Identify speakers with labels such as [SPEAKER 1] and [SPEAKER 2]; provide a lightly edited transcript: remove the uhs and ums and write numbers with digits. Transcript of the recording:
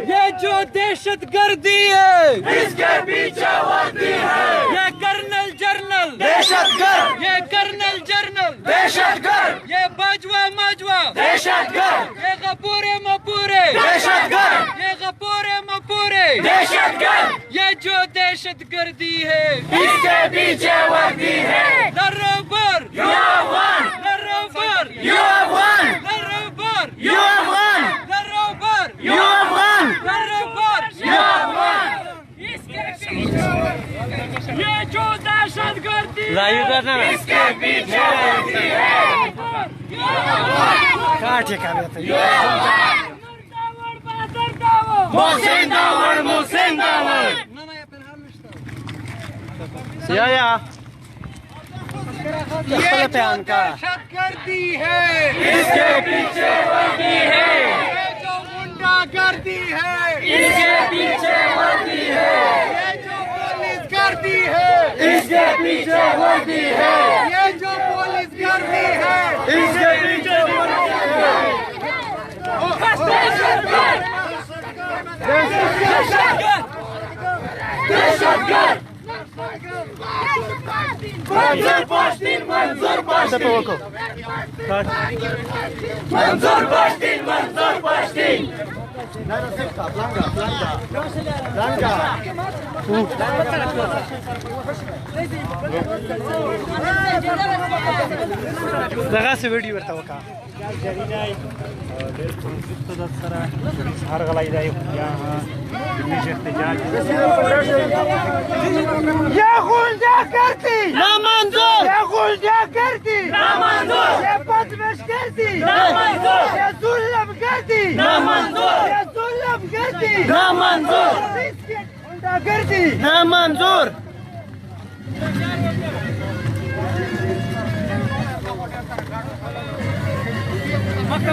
[SPEAKER 1] یہ جو دہشت گردی ہے
[SPEAKER 2] اس کے پیچھے وردی ہے
[SPEAKER 1] یہ کرنل جرنل
[SPEAKER 2] دہشت گرد
[SPEAKER 1] یہ کرنل جرنل
[SPEAKER 2] دہشت گرد
[SPEAKER 1] یہ باجوا ماجوا
[SPEAKER 2] دہشت گرد
[SPEAKER 1] یہ غپورے مپورے
[SPEAKER 2] دہشت گرد
[SPEAKER 1] یہ غپورے مپورے
[SPEAKER 2] دہشت گرد
[SPEAKER 1] یہ جو دہشت گردی ہے
[SPEAKER 2] اس کے پیچھے وردی ہے
[SPEAKER 1] لروبر
[SPEAKER 2] You have won!
[SPEAKER 1] لروبر
[SPEAKER 2] You have won!
[SPEAKER 1] لروبر
[SPEAKER 2] You have won!
[SPEAKER 1] لروبر
[SPEAKER 2] You have won!
[SPEAKER 1] لروبر
[SPEAKER 2] You have won!
[SPEAKER 1] یہ جو دہشت گردی
[SPEAKER 2] اس کے پیچھے وردی ہے محسن داور محسن داور
[SPEAKER 1] یہ دہشت گردی ہے
[SPEAKER 2] اس کے پیچھے وردی ہے
[SPEAKER 1] یہ جو غنڈا گردی ہے
[SPEAKER 2] اس کے پیچھے وردی ہے
[SPEAKER 1] یہ جو پولیس گردی ہے
[SPEAKER 2] اس کے پیچھے وردی ہے
[SPEAKER 1] یہ جو پولیس گردی ہے
[SPEAKER 2] اس کے پیچھے وردی ہے دہشت گرد منظور پاشتین منظور پاشتین منظور پاشتین منظور پاشتین
[SPEAKER 3] دغه څه ویډیو ورته وکړه هر غلای دی یا احتجاج
[SPEAKER 1] یہ غنڈا گردی
[SPEAKER 2] نامنظور
[SPEAKER 1] یہ غنڈا گردی
[SPEAKER 2] نامنظور
[SPEAKER 1] یہ بدمش گردی
[SPEAKER 2] نامنظور
[SPEAKER 1] یہ ظلم گردی
[SPEAKER 2] نامنظور
[SPEAKER 1] یہ ظلم گردی
[SPEAKER 2] نامنظور
[SPEAKER 1] غنڈا گردی
[SPEAKER 2] نامنظور